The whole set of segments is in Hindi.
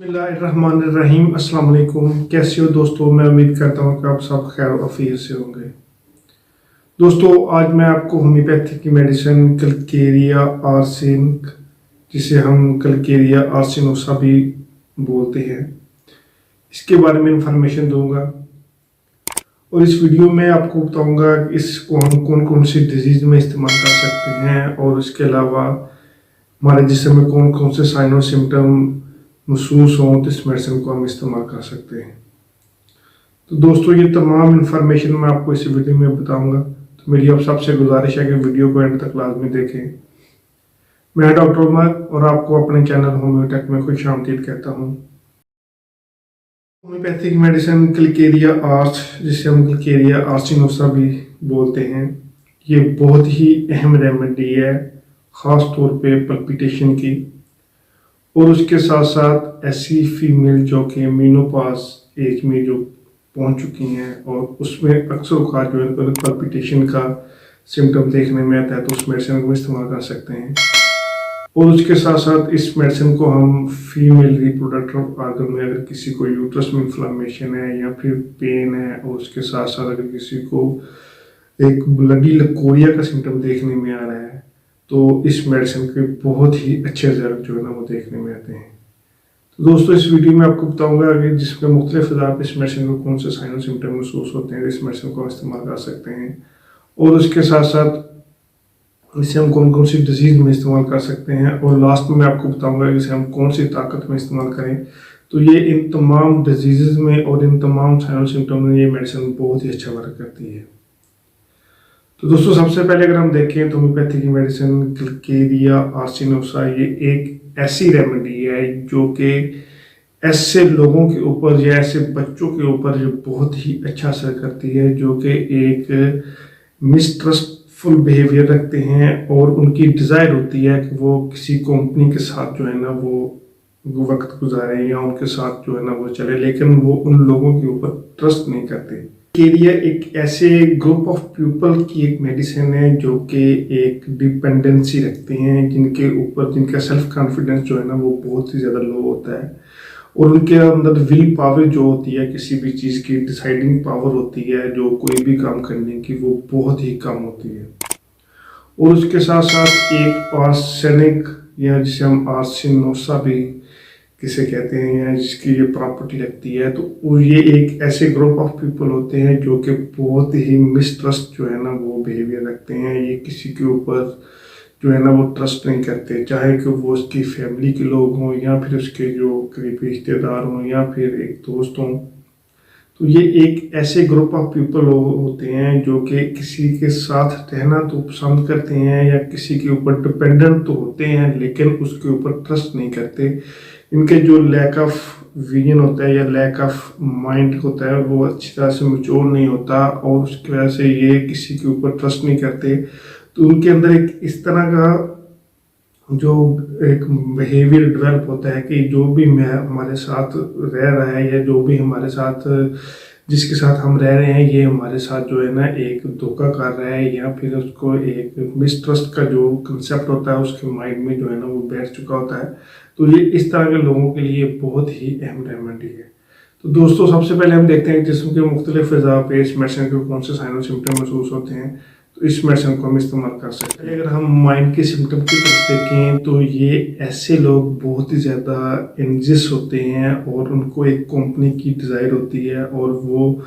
बिस्मिल्लाहिर्रहमानिर्रहीम। अस्सलाम वालेकुम। कैसे हो दोस्तों? मैं उम्मीद करता हूँ कि आप सब खैर अफीयत से होंगे। दोस्तों, आज मैं आपको होम्योपैथी की मेडिसिन कलकेरिया आर्सेनिक, जिसे हम कलकेरिया आर्सेनोसा भी बोलते हैं, इसके बारे में इंफॉर्मेशन दूंगा। और इस वीडियो में आपको बताऊंगा कि इसको हम कौन कौन सी डिजीज़ में इस्तेमाल कर सकते हैं, और इसके अलावा हमारे जिस्म में कौन कौन से साइन और सिम्टम महसूस हों तो इस मेडिसिन को हम इस्तेमाल कर सकते हैं। तो दोस्तों, ये तमाम इन्फॉर्मेशन मैं आपको इस वीडियो में बताऊंगा, तो मेरी आप सबसे गुजारिश है कि वीडियो को एंड तक लाजमी देखें। मैं डॉक्टर उमर और आपको अपने चैनल होम्योटेक में खुशामदीद कहता हूँ। होम्योपैथिक मेडिसिन कलकेरिया आर्स, जिसे हम कलकेरिया आर्सिनोसा भी बोलते हैं, ये बहुत ही अहम रेमेडी है, ख़ास तौर पे पल्पिटेशन की। और उसके साथ साथ ऐसी फीमेल जो कि मीनोपॉज एज में जो पहुंच चुकी हैं और उसमें अक्सर औक़ात जो है पल्पिटेशन का सिम्टम देखने में आता है, तो उस मेडिसिन को इस्तेमाल कर सकते हैं। और उसके साथ साथ इस मेडिसिन को हम फीमेल रिप्रोडक्टिव आर्गन में, अगर किसी को यूट्रस में इन्फ्लामेशन है या फिर पेन है, और उसके साथ साथ अगर किसी को एक ब्लडी लकोरिया का सिम्टम देखने में आ रहा है, तो इस मेडिसिन के बहुत ही अच्छे रिजल्ट जो है ना वो देखने में आते हैं। तो दोस्तों, इस वीडियो में आपको बताऊंगा कि जिसमें मुख्तलिफ आप इस मेडिसिन को कौन से साइन और सिम्टम महसूस होते हैं, इस मेडिसिन को इस्तेमाल कर सकते हैं, और उसके साथ साथ इसे हम कौन कौन सी डिजीज़ में इस्तेमाल कर सकते हैं, और लास्ट में मैं आपको बताऊंगा कि इसे हम कौन सी ताकत में इस्तेमाल करें। तो ये इन तमाम डिजीज़ में और इन तमाम साइन और सिम्टम में ये मेडिसिन बहुत ही अच्छा वर्क करती है। तो दोस्तों, सबसे पहले अगर हम देखें तो होम्योपैथी की मेडिसिन कलकेरिया आर्सिनोसा ये एक ऐसी रेमेडी है जो कि ऐसे लोगों के ऊपर या ऐसे बच्चों के ऊपर जो बहुत ही अच्छा असर करती है, जो कि एक मिसट्रस्टफुल बिहेवियर रखते हैं, और उनकी डिज़ायर होती है कि वो किसी कंपनी के साथ जो है ना वो वक्त गुजारें या उनके साथ जो है ना वो चले, लेकिन वो उन लोगों के ऊपर ट्रस्ट नहीं करते। केरिया एक ऐसे ग्रुप ऑफ पीपल की एक मेडिसिन है जो कि एक डिपेंडेंसी रखते हैं, जिनके ऊपर जिनका सेल्फ कॉन्फिडेंस जो है ना वो बहुत ही ज़्यादा लो होता है, और उनके अंदर विल पावर जो होती है, किसी भी चीज़ की डिसाइडिंग पावर होती है, जो कोई भी काम करने की, वो बहुत ही कम होती है। और उसके साथ साथ एक आर्सेनिक, या जिसे हम आर्सिनोसा भी किसे कहते हैं, या जिसकी ये प्रॉपर्टी लगती है, तो ये एक ऐसे ग्रुप ऑफ पीपल होते हैं जो कि बहुत ही मिसट्रस्ट जो है ना वो बिहेवियर रखते हैं। ये किसी के ऊपर जो है ना वो ट्रस्ट नहीं करते, चाहे कि वो उसकी फैमिली के लोग हों या फिर उसके जो करीबी रिश्तेदार हों या फिर एक दोस्त हों। तो ये एक ऐसे ग्रुप ऑफ पीपल होते हैं जो कि किसी के साथ रहना तो पसंद करते हैं या किसी के ऊपर डिपेंडेंट तो होते हैं, लेकिन उसके ऊपर ट्रस्ट नहीं करते। इनके जो लैक ऑफ विजन होता है या लैक ऑफ माइंड होता है, वो अच्छी तरह से मैच्योर नहीं होता, और उसकी वजह से ये किसी के ऊपर ट्रस्ट नहीं करते। तो उनके अंदर एक इस तरह का जो एक बिहेवियर डेवलप होता है कि जो भी मैं हमारे साथ रह रहा है या जो भी हमारे साथ जिसके साथ हम रह रहे हैं, ये हमारे साथ जो है ना एक धोखा कर रहा है, या फिर उसको एक मिसट्रस्ट का जो कंसेप्ट होता है उसके माइंड में जो है ना वो बैठ चुका होता है। तो ये इस तरह के लोगों के लिए बहुत ही अहम रेमेडी है। तो दोस्तों, सबसे पहले हम देखते हैं जिस्म के मुख्तलिफ फ़ज़ा पे इस मेडिसिन के कौन से साइन और सिम्टम महसूस होते हैं, तो इस मेडिसिन को हम इस्तेमाल कर सकते हैं। अगर हम माइंड के सिम्टम की तरफ देखें तो ये ऐसे लोग बहुत ही ज़्यादा एंग्जियस होते हैं, और उनको एक कंपनी की डिज़ायर होती है, और वो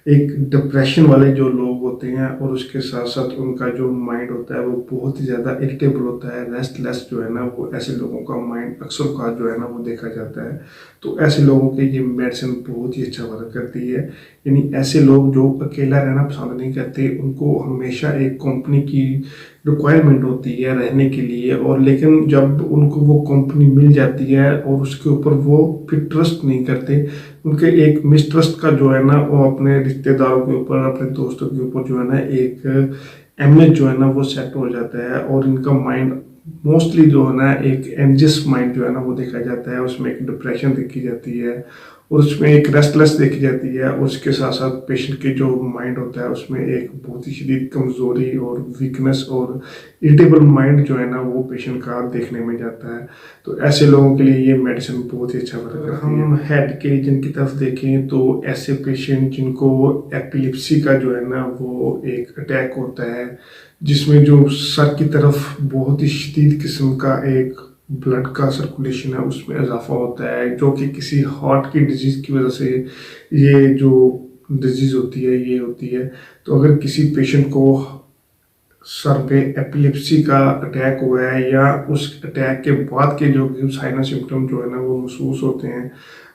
एक डिप्रेशन वाले जो लोग होते हैं, और उसके साथ साथ उनका जो माइंड होता है वो बहुत ही ज़्यादा इरिटेबल होता है, रेस्टलेस जो है ना वो ऐसे लोगों का माइंड अक्सर का जो है ना वो देखा जाता है। तो ऐसे लोगों के ये मेडिसिन बहुत ही अच्छा वर्क करती है। यानी ऐसे लोग जो अकेला रहना पसंद नहीं करते, उनको हमेशा एक कंपनी की रिक्वायरमेंट होती है रहने के लिए, और लेकिन जब उनको वो कंपनी मिल जाती है और उसके ऊपर वो फिर ट्रस्ट नहीं करते, उनके एक मिसट्रस्ट का जो है ना वो अपने रिश्तेदारों के ऊपर, अपने दोस्तों के ऊपर जो है ना एक इमेज जो है ना वो सेट हो जाता है, और इनका माइंड मोस्टली जो है ना एक एंजियस माइंड जो है ना वो देखा जाता है, उसमें एक डिप्रेशन देखी जाती है, और उसमें एक रेस्टलेस देखी जाती है, और उसके साथ साथ पेशेंट के जो माइंड होता है उसमें एक बहुत ही शदीद कमज़ोरी और वीकनेस और इरिटेबल माइंड जो है ना वो पेशेंट का देखने में जाता है। तो ऐसे लोगों के लिए ये मेडिसिन बहुत ही अच्छा वर्क करती है। हम हेड के रीजन की तरफ देखें तो ऐसे पेशेंट जिनको एपिलिप्सी का जो है ना वो एक अटैक होता है, जिसमें जो सर की तरफ बहुत ही शदीद किस्म का एक ब्लड का सर्कुलेशन है उसमें इजाफा होता है, जो कि किसी हार्ट की डिजीज़ की वजह से ये जो डिजीज़ होती है ये होती है। तो अगर किसी पेशेंट को सर पे एपिलेप्सी का अटैक हुआ है या उस अटैक के बाद के जो साइन और सिम्टम जो है ना वो महसूस होते हैं,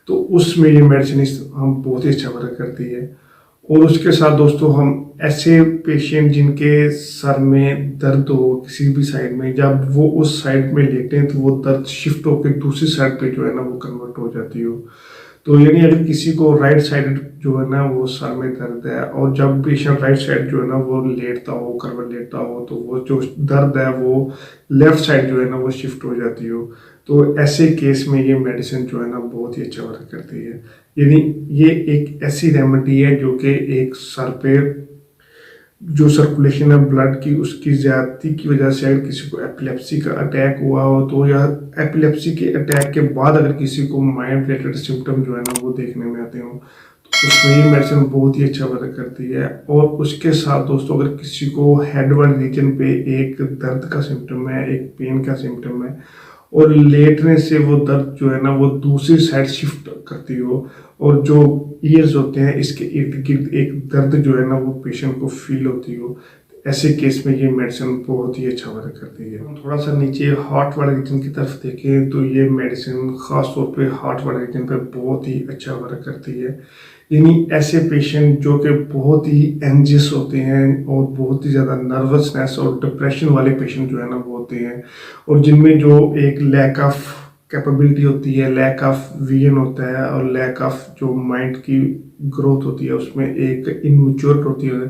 तो उसमें ये मेडिसिन हम बहुत ही अच्छा वर्क करती है। और उसके साथ दोस्तों हम ऐसे पेशेंट जिनके सर में दर्द हो किसी भी साइड में, जब वो उस साइड में लेटे हैं तो वो दर्द शिफ्ट होकर दूसरी साइड पे जो है ना वो कन्वर्ट हो जाती हो। तो यानी अगर किसी को राइट साइड जो है ना वो सर में दर्द है, और जब पेशेंट राइट साइड जो है ना वो लेटता हो करवट लेटता हो, तो वो जो दर्द है वो लेफ्ट साइड जो है ना वो शिफ्ट हो जाती हो। तो ऐसे केस में ये मेडिसिन जो है ना बहुत ही अच्छा वर्क करती है। यानी ये एक ऐसी रेमेडी है जो कि एक सर पे जो सर्कुलेशन है ब्लड की उसकी ज्यादती की वजह से अगर किसी को एपिलेप्सी का अटैक हुआ हो, तो या एपिलेप्सी के अटैक के बाद अगर किसी को माइंड रिलेटेड सिम्टम जो है ना वो देखने में आते हो, तो उसमें ये मेडिसिन बहुत ही अच्छा वर्क करती है। और उसके साथ दोस्तों अगर किसी को हेड वाले रीजन पे एक दर्द का सिम्टम है, एक पेन का सिम्टम है, और लेटने से वो दर्द जो है ना वो दूसरी साइड शिफ्ट करती हो, और जो ईयर्स होते हैं इसके इर्द गिर्द एक दर्द जो है ना वो पेशेंट को फील होती हो, ऐसे केस में ये मेडिसिन बहुत ही अच्छा वर्क करती है। हम थोड़ा सा नीचे हार्ट वाले रीजन की तरफ देखें तो ये मेडिसिन खास तौर पे हार्ट वाले रीजन पे बहुत ही अच्छा वर्क करती है। यानी ऐसे पेशेंट जो कि बहुत ही एंजियस होते हैं और बहुत ही ज़्यादा नर्वसनेस और डिप्रेशन वाले पेशेंट जो है ना वो होते हैं, और जिनमें जो एक लैक ऑफ कैपेबिलिटी होती है, लैक ऑफ विजन होता है, और लैक ऑफ जो माइंड की ग्रोथ होती है उसमें एक इनमेच्योर होती है।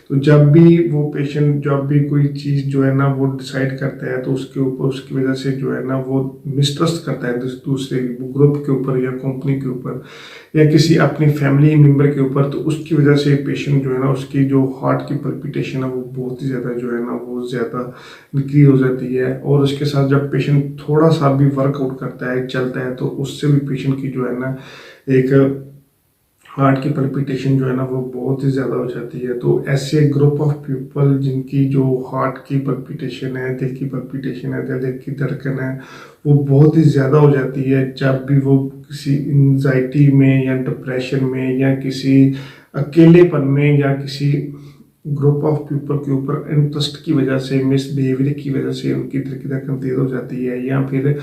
तो जब भी वो पेशेंट जब भी कोई चीज़ जो है ना वो डिसाइड करता है, तो उसके ऊपर उसकी वजह से जो है ना वो मिसट्रस्ट करता है दूसरे ग्रुप के ऊपर या कंपनी के ऊपर या किसी अपनी फैमिली मेम्बर के ऊपर, तो उसकी वजह से पेशेंट जो है ना उसकी जो हार्ट की पल्पिटेशन है वो बहुत ही ज़्यादा जो है ना वो ज़्यादा इंक्रीज हो जाती है। और उसके साथ जब पेशेंट थोड़ा सा भी वर्कआउट करता है चलता है, तो उससे भी पेशेंट की जो है ना एक हार्ट की पल्पिटेशन जो है ना वो बहुत ही ज़्यादा हो जाती है। तो ऐसे ग्रुप ऑफ पीपल जिनकी जो हार्ट की पल्पिटेशन है, दिल की पल्पिटेशन है, दिल की धड़कन है, वो बहुत ही ज़्यादा हो जाती है जब भी वो किसी एंजाइटी में या डिप्रेशन में या किसी अकेलेपन में या किसी ग्रुप ऑफ पीपल के ऊपर इंटरेस्ट की वजह से, मिसबिहेवियर की वजह से उनकी दिल की धड़कन तेज हो जाती है, या फिर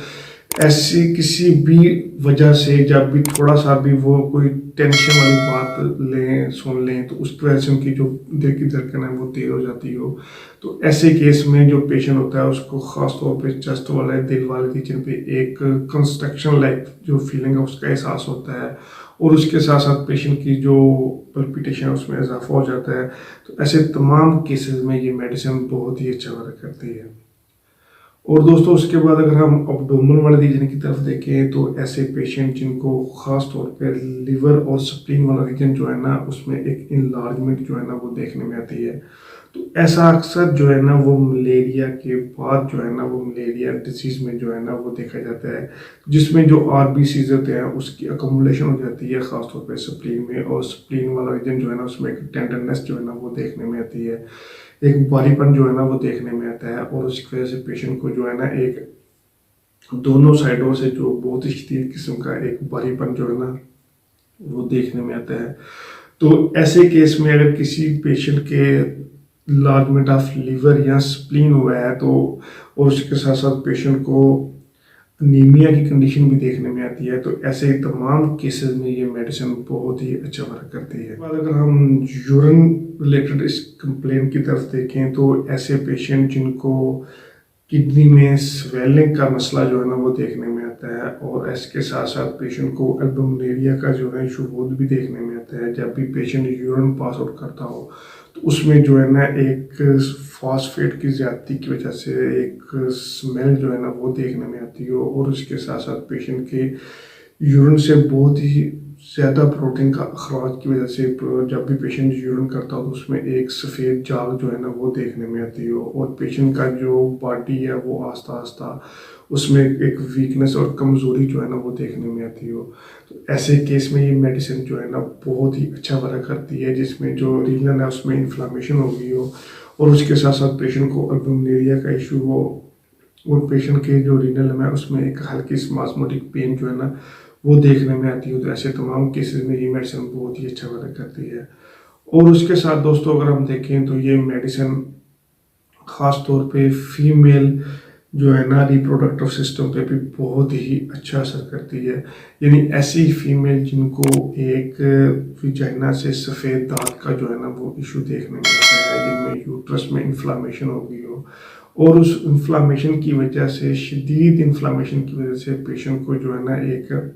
ऐसी किसी भी वजह से जब भी थोड़ा सा भी वो कोई टेंशन वाली बात लें सुन लें, तो उसकी वजह से उनकी जो दिल की धड़कन है वो तेज हो जाती हो। तो ऐसे केस में जो पेशेंट होता है उसको खास तौर पे चेस्ट वाले दिल वाले रीजन पे एक कंस्ट्रक्शन लाइक जो फीलिंग है उसका एहसास होता है, और उसके साथ साथ पेशेंट की जो पल्पिटेशन है उसमें इजाफा हो जाता है। तो ऐसे तमाम केसेस में ये मेडिसिन बहुत ही अच्छा वर्क करती है। और दोस्तों उसके बाद अगर हम अब्डोमिनल वाले रीजन की तरफ देखें, तो ऐसे पेशेंट जिनको खास तौर पे लिवर और स्प्लीन वाला रीजन जो है ना उसमें एक इनलार्जमेंट जो है ना वो देखने में आती है, तो ऐसा अक्सर जो है ना वो मलेरिया के बाद जो है ना वो मलेरिया डिसीज में जो है ना वो देखा जाता है, जिसमें जो आरबीसीज होते हैं उसकी अकोमुलेशन हो जाती है खास तौर पे स्प्लीन में, और स्प्लीन वाला रीजन जो है ना उसमें एक टेंडरनेस जो है ना वो देखने में आती है, एक भारीपन जो है ना वो देखने में आता है, और उसकी वजह से पेशेंट को जो है ना एक दोनों साइडों से जो बहुत ही शदीद किस्म का एक भारीपन जो है ना वो देखने में आता है। तो ऐसे केस में अगर किसी पेशेंट के लार्जमेंट ऑफ लीवर या स्प्लीन हुआ है, तो और उसके साथ साथ पेशेंट को अनीमिया की कंडीशन भी देखने में आती है, तो ऐसे तमाम केसेस में ये मेडिसिन बहुत ही अच्छा वर्क करती है। अगर हम यूरिन रिलेटेड इस कंप्लेन की तरफ देखें, तो ऐसे पेशेंट जिनको किडनी में स्वेलिंग का मसला जो है ना वो देखने में आता है, और इसके साथ साथ पेशेंट को अल्बुमिनेरिया का जो है शुबूत भी देखने में आता है। जब भी पेशेंट यूरिन पास आउट करता हो, तो उसमें जो है ना एक फॉस्फेट की ज़्यादती की वजह से एक स्मेल जो है ना वो देखने में आती हो, और उसके साथ साथ पेशेंट के यूरिन से बहुत ही ज़्यादा प्रोटीन का अखराज की वजह से जब भी पेशेंट यूरिन करता हो तो उसमें एक सफ़ेद जाग जो है ना वो देखने में आती हो, और पेशेंट का जो बॉडी है वो आस्ता आस्ता उसमें एक वीकनेस और कमज़ोरी जो है ना वो देखने में आती हो। तो ऐसे केस में ये मेडिसिन जो है ना बहुत ही अच्छा वर्क करती है, जिसमें जो रीनल है उसमें इन्फ्लामेशन हो गई हो और उसके साथ साथ पेशेंट को अल्बुमिनुरिया का इशू हो, और पेशेंट के जो रीनल है उसमें एक हल्की स्पास्मोटिक पेन जो है ना वो देखने में आती हो। तो ऐसे तमाम केसेस में ये मेडिसिन बहुत ही अच्छा वर्क करती है। और उसके साथ दोस्तों अगर हम देखें तो ये मेडिसिन ख़ास तौर पे फीमेल जो है ना रिप्रोडक्टिव सिस्टम पे भी बहुत ही अच्छा असर करती है। यानी ऐसी फीमेल जिनको एक विजाइना से सफ़ेद दाग का जो है ना वो इशू देखने में आता है, जिनमें यूट्रस में इन्फ्लामेशन हो गई हो, और उस इन्फ्लामेशन की वजह से, शदीद इन्फ्लामेशन की वजह से पेशेंट को जो है ना एक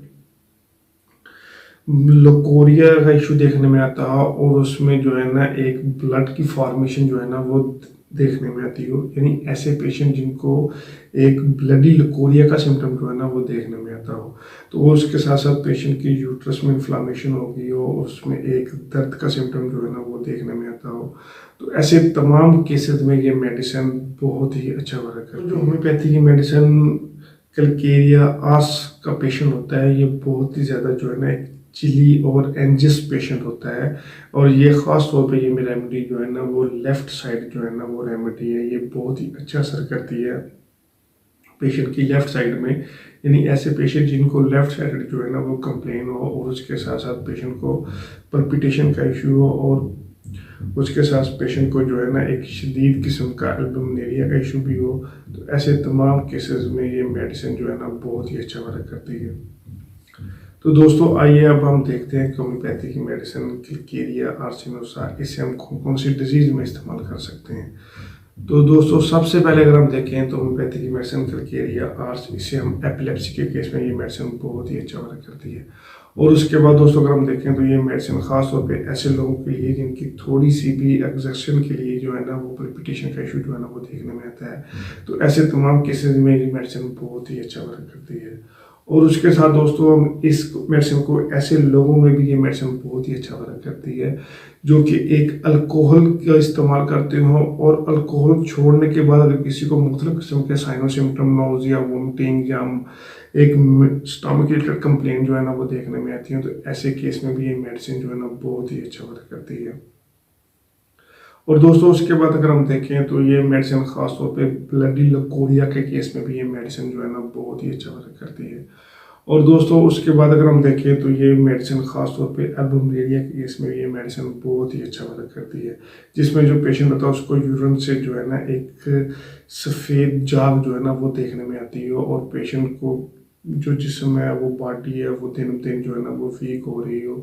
लकोरिया का इशू देखने में आता है, और उसमें जो है ना एक ब्लड की फॉर्मेशन जो है ना वो देखने में आती हो। यानी ऐसे पेशेंट जिनको एक ब्लडी लकोरिया का सिम्टम जो है ना वो देखने में आता हो, तो वो उसके साथ साथ पेशेंट की यूट्रस में इन्फ्लामेशन हो गई हो, उसमें एक दर्द का सिम्टम जो है ना वो देखने में आता हो, तो ऐसे तमाम केसेस में ये मेडिसिन बहुत ही अच्छा वर्क करती है। जो होम्योपैथी की मेडिसिन कैलकेरिया आर्स का पेशेंट होता है, ये बहुत ही ज़्यादा जो है ना एक चिली और एंजिस पेशेंट होता है, और ये ख़ास तौर पे ये रेमेडी जो है ना वो लेफ़्ट साइड जो है ना वो रेमेडी है, ये बहुत ही अच्छा असर करती है पेशेंट की लेफ़्ट साइड में। यानी ऐसे पेशेंट जिनको लेफ़्ट साइड जो है ना वो कंप्लेन हो, और उसके साथ साथ पेशेंट को पल्पिटेशन का इशू हो, और उसके साथ पेशेंट को जो है ना एक शदीद किस्म का अल्बुमिनुरिया का इशू भी हो, तो ऐसे तमाम केसेस में ये मेडिसिन जो है ना बहुत ही अच्छा वर्क करती है। तो दोस्तों आइए अब हम देखते हैं होम्योपैथी की मेडिसिन कैलकेरिया आर्सिनोसा, इसे हम कौन कौन सी डिजीज़ में इस्तेमाल कर सकते हैं। तो दोस्तों सबसे पहले अगर हम देखें तो होम्योपैथी की मेडिसिन कैलकेरिया आर्स, इसे हम एपिलेप्सी के केस में ये मेडिसिन बहुत ही अच्छा वर्क करती है। और उसके बाद दोस्तों अगर हम देखें तो ये मेडिसिन ख़ास तौर पे ऐसे लोगों के लिए जिनकी थोड़ी सी भी एग्जर्शन के लिए जो है ना वो पल्पिटेशन का इशू जो है ना वो देखने में आता है, तो ऐसे तमाम केसेस में ये मेडिसिन बहुत ही अच्छा वर्क करती है। और उसके साथ दोस्तों हम इस मेडिसिन को ऐसे लोगों में भी ये मेडिसिन बहुत ही अच्छा वर्क करती है जो कि एक अल्कोहल का इस्तेमाल करते हो, और अल्कोहल छोड़ने के बाद अगर किसी को मुख्तलिफ किस्म के साइनो सिम्टम, नोज़िया, वोमिटिंग या एक स्टमक रिलेटेड कंप्लेन जो है ना वो देखने में आती है, तो ऐसे केस में भी ये मेडिसिन जो है ना बहुत ही अच्छा वर्क करती है। और दोस्तों उसके बाद अगर हम देखें तो ये मेडिसिन ख़ास तौर पे ब्लडी लकोरिया के केस में भी ये मेडिसिन जो है ना बहुत ही अच्छा वर्क करती है। और दोस्तों उसके बाद अगर हम देखें तो ये मेडिसिन ख़ास तौर पे अल्बुमिनुरिया के केस में ये मेडिसिन बहुत ही अच्छा वर्क करती है, जिसमें जो पेशेंट होता है उसको यूरिन से जो है ना एक सफ़ेद जाग जो है ना वो देखने में आती है, और पेशेंट को जो जिस्म है वो बॉडी है वो दिन दिन जो है ना वो वीक हो रही हो,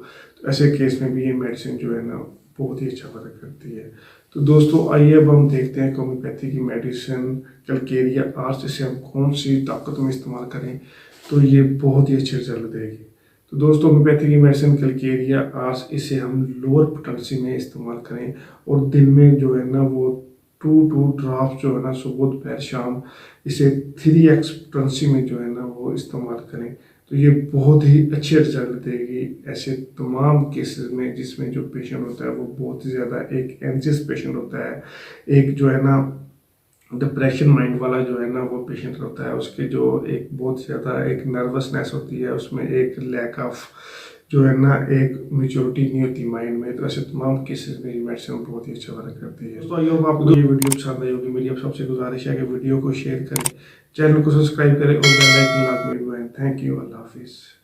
तो ऐसे केस में भी ये मेडिसिन जो है ना बहुत ही अच्छा वर्क करती है। तो दोस्तों आइए अब हम देखते हैं होम्योपैथी की मेडिसिन कैलकेरिया आर्स, इसे हम कौन सी ताकत में इस्तेमाल करें तो ये बहुत ही अच्छे रिजल्ट देगी। तो दोस्तों होम्योपैथी की मेडिसिन कैलकेरिया आर्स, इसे हम लोअर पोटेंसी में इस्तेमाल करें, और दिन में जो है ना वो 2 ड्रॉप्स जो है ना सुबह दोपहर शाम, इसे 3x पोटेंसी में जो है ना वो इस्तेमाल करें, तो ये बहुत ही अच्छे रिजल्ट देगी ऐसे तमाम केसेस में जिसमें जो पेशेंट होता है वो बहुत ही ज़्यादा एक एंशियस पेशेंट होता है, एक जो है ना डिप्रेशन माइंड वाला जो है ना वो पेशेंट होता है, उसके जो एक बहुत ज़्यादा एक नर्वसनेस होती है, उसमें एक लैक ऑफ जो है ना एक मेच्योरिटी नहीं होती माइंड में, तो ऐसे तमाम केसेस में ये मेडिसिन बहुत ही अच्छा वर्क करती है। दोस्तों आई होप आपको ये वीडियो पसंद आई होगी। मेरी आप सबसे गुजारिश है कि वीडियो को शेयर करें, चैनल को सब्सक्राइब करें और बेल आइकन लाजमी दबाएं। थैंक यू, अल्लाह हाफिज़।